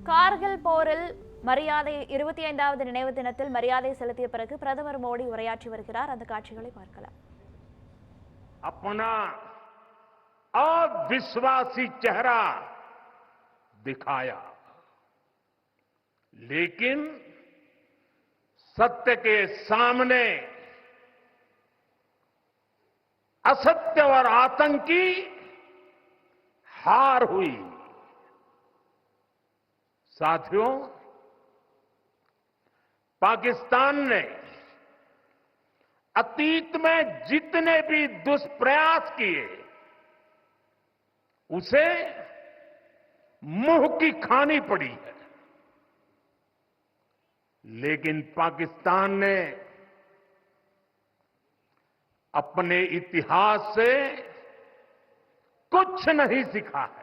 கார்கில் போரில் மரியாதை 25வது நினைவு தினத்தில் மரியாதை செலுத்திய பிறகு பிரதமர் மோடி உரையாற்றி வருகிறார். அந்த காட்சிகளை பார்க்கலாம். अपना अविश्वासी चेहरा दिखाया, लेकिन सत्य के सामने असत्य और आतंकी हार हुई। साथियों, पाकिस्तान ने अतीत में जितने भी दुष्प्रयास किए उसे मुंह की खानी पड़ी है, लेकिन पाकिस्तान ने अपने इतिहास से कुछ नहीं सीखा है।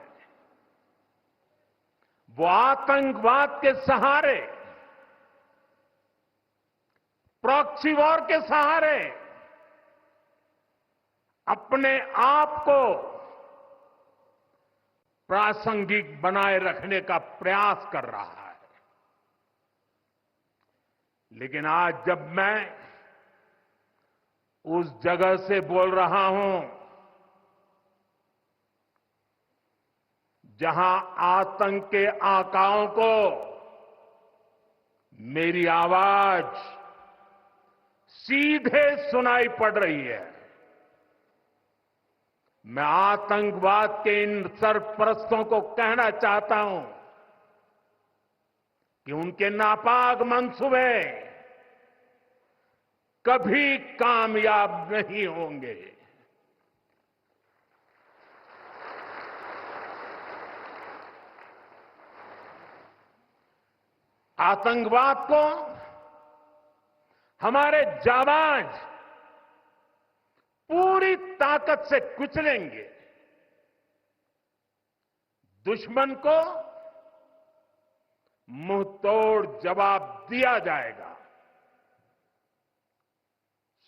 वो आतंकवाद के सहारे, प्रॉक्सी वॉर के सहारे अपने आप को प्रासंगिक बनाए रखने का प्रयास कर रहा है। लेकिन आज जब मैं उस जगह से बोल रहा हूं जहां आतंक के आकाओं को मेरी आवाज सीधे सुनाई पड़ रही है, मैं आतंकवाद के इन सरपरस्तों को कहना चाहता हूं कि उनके नापाक मंसूबे कभी कामयाब नहीं होंगे। आतंकवाद को हमारे जाबाज पूरी ताकत से कुचलेंगे। दुश्मन को मुंह तोड़ जवाब दिया जाएगा।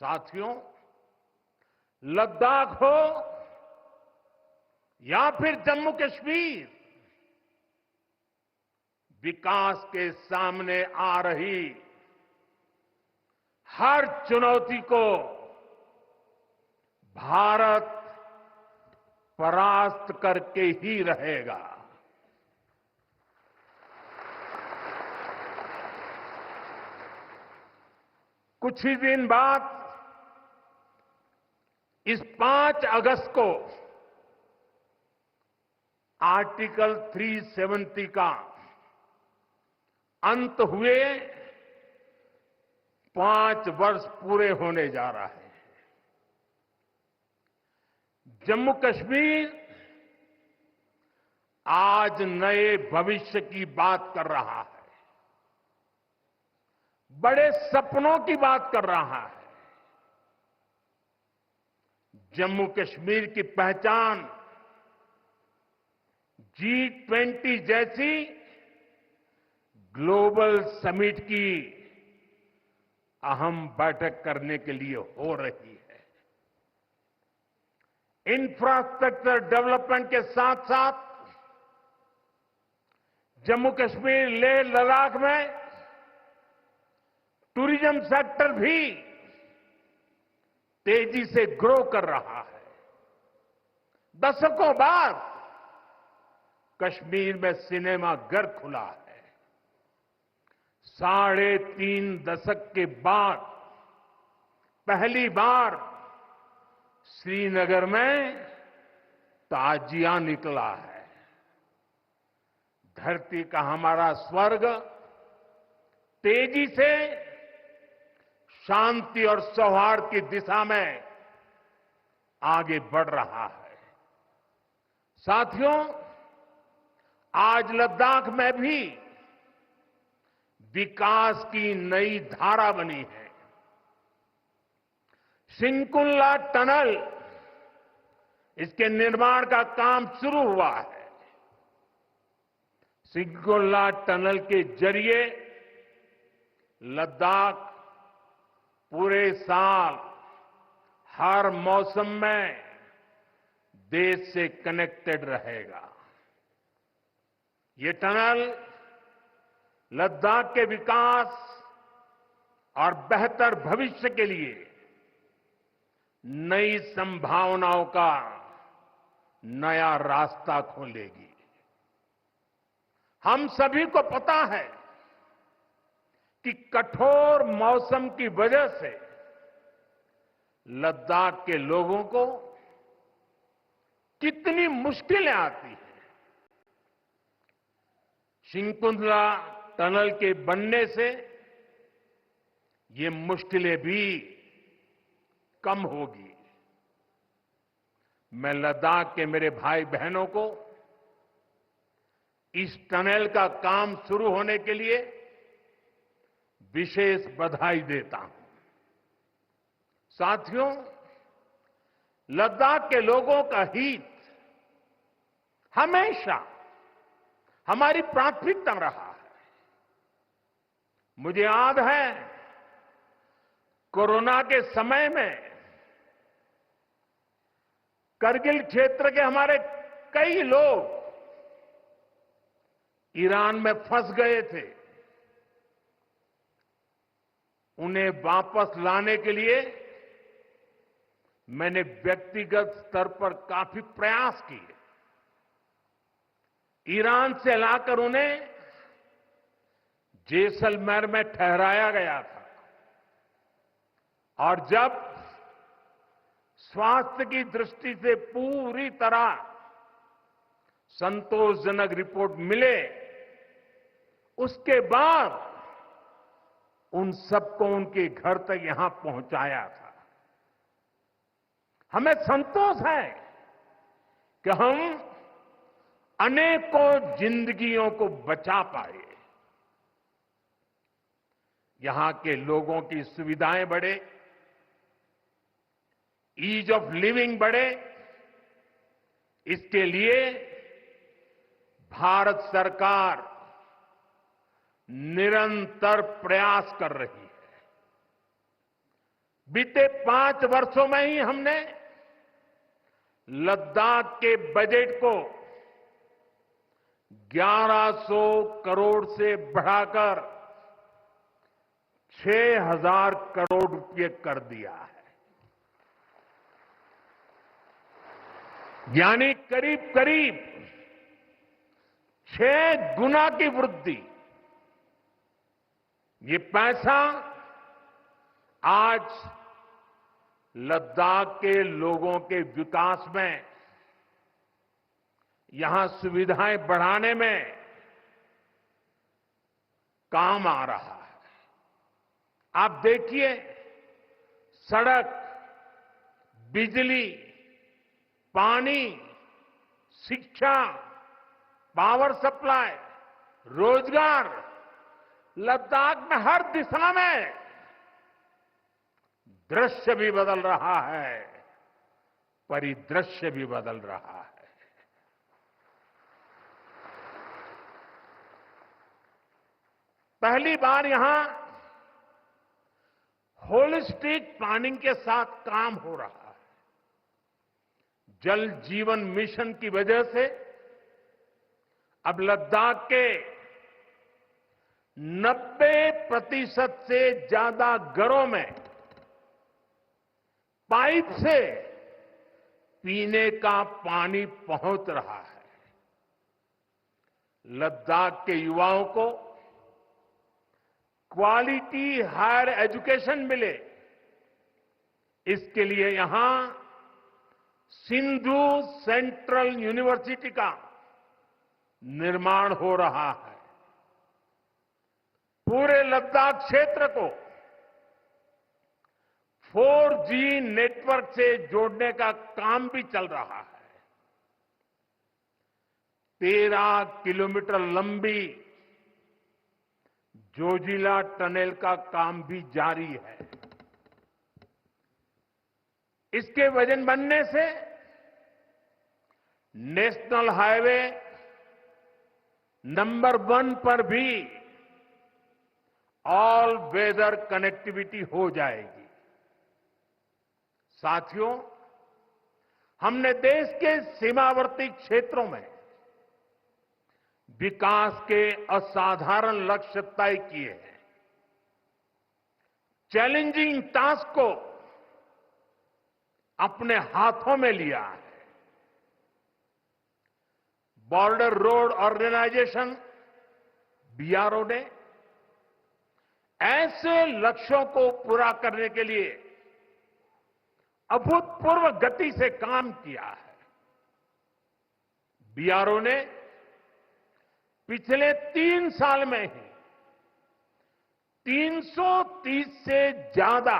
साथियों, लद्दाख हो या फिर जम्मू कश्मीर, विकास के सामने आ रही हर चुनौती को भारत परास्त करके ही रहेगा। कुछ ही दिन बाद इस 5 अगस्त को आर्टिकल 370 का अंत हुए 5 वर्ष पूरे होने जा रहा है। जम्मू कश्मीर आज नए भविष्य की बात कर रहा है, बड़े सपनों की बात कर रहा है। जम्मू कश्मीर की पहचान G20 जैसी ग्लोबल समिट की अहम बैठक करने के लिए हो रही है। इंफ्रास्ट्रक्चर डेवलपमेंट के साथ साथ जम्मू कश्मीर, लेह, लद्दाख में टूरिज्म सेक्टर भी तेजी से ग्रो कर रहा है। दशकों बाद कश्मीर में सिनेमा घर खुला है। 3.5 दशक के बाद पहली बार श्रीनगर में ताजिया निकला है। धरती का हमारा स्वर्ग तेजी से शांति और सौहार्द की दिशा में आगे बढ़ रहा है। साथियों, आज लद्दाख में भी विकास की नई धारा बनी है। सिंकुल्ला टनल, इसके निर्माण का काम शुरू हुआ है। सिंकुल्ला टनल के जरिए लद्दाख पूरे साल हर मौसम में देश से कनेक्टेड रहेगा। ये टनल लद्दाख के विकास और बेहतर भविष्य के लिए नई संभावनाओं का नया रास्ता खोलेगी। हम सभी को पता है कि कठोर मौसम की वजह से लद्दाख के लोगों को कितनी मुश्किलें आती हैं। शिंकुंतला टनल के बनने से ये मुश्किलें भी कम होगी। मैं लद्दाख के मेरे भाई बहनों को इस टनल का काम शुरू होने के लिए विशेष बधाई देता हूं। साथियों, लद्दाख के लोगों का हित हमेशा हमारी प्राथमिकता रहा है। मुझे याद है कोरोना के समय में करगिल क्षेत्र के हमारे कई लोग ईरान में फंस गए थे। उन्हें वापस लाने के लिए मैंने व्यक्तिगत स्तर पर काफी प्रयास किए। ईरान से लाकर उन्हें जैसलमेर में ठहराया गया था और जब स्वास्थ्य की दृष्टि से पूरी तरह संतोषजनक रिपोर्ट मिले, उसके बाद उन सबको उनके घर तक यहां पहुंचाया था। हमें संतोष है कि हम अनेकों जिंदगियों को बचा पाए। यहां के लोगों की सुविधाएं बढ़े, ईज ऑफ लिविंग बढ़े, इसके लिए भारत सरकार निरंतर प्रयास कर रही है। बीते 5 वर्षों में ही हमने लद्दाख के बजट को 1100 करोड़ से बढ़ाकर 6000 करोड़ रुपए कर दिया है। यानी करीब करीब 6 गुना की वृद्धि। ये पैसा आज लद्दाख के लोगों के विकास में, यहां सुविधाएं बढ़ाने में काम आ रहा है। आप देखिए, सड़क, बिजली, पानी, शिक्षा, पावर सप्लाई, रोजगार, लद्दाख में हर दिशा में दृश्य भी बदल रहा है, परिदृश्य भी बदल रहा है। पहली बार यहां होलिस्टिक प्लानिंग के साथ काम हो रहा है। जल जीवन मिशन की वजह से अब लद्दाख के 90% से ज्यादा घरों में पाइप से पीने का पानी पहुंच रहा है। लद्दाख के युवाओं को क्वालिटी हायर एजुकेशन मिले, इसके लिए यहां सिंधु सेंट्रल यूनिवर्सिटी का निर्माण हो रहा है। पूरे लद्दाख क्षेत्र को 4G नेटवर्क से जोड़ने का काम भी चल रहा है। 13 किलोमीटर लंबी जोजिला टनल का काम भी जारी है। इसके वजन बनने से नेशनल हाईवे नंबर 1 पर भी ऑल वेदर कनेक्टिविटी हो जाएगी। साथियों, हमने देश के सीमावर्ती क्षेत्रों में विकास के असाधारण लक्ष्य तय किए हैं। चैलेंजिंग टास्क को अपने हाथों में लिया है। बॉर्डर रोड ऑर्गेनाइजेशन बीआरओ ने ऐसे लक्ष्यों को पूरा करने के लिए अभूतपूर्व गति से काम किया है। बीआरओ ने पिछले 3 साल में ही 330 से ज्यादा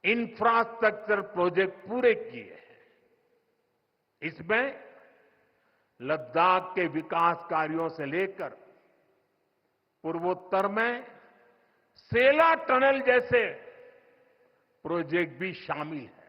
इंफ्रास्ट्रक्चर प्रोजेक्ट पूरे किए हैं। इसमें लद्दाख के विकास कार्यों से लेकर पूर्वोत्तर में सेला टनल जैसे प्रोजेक्ट भी शामिल है।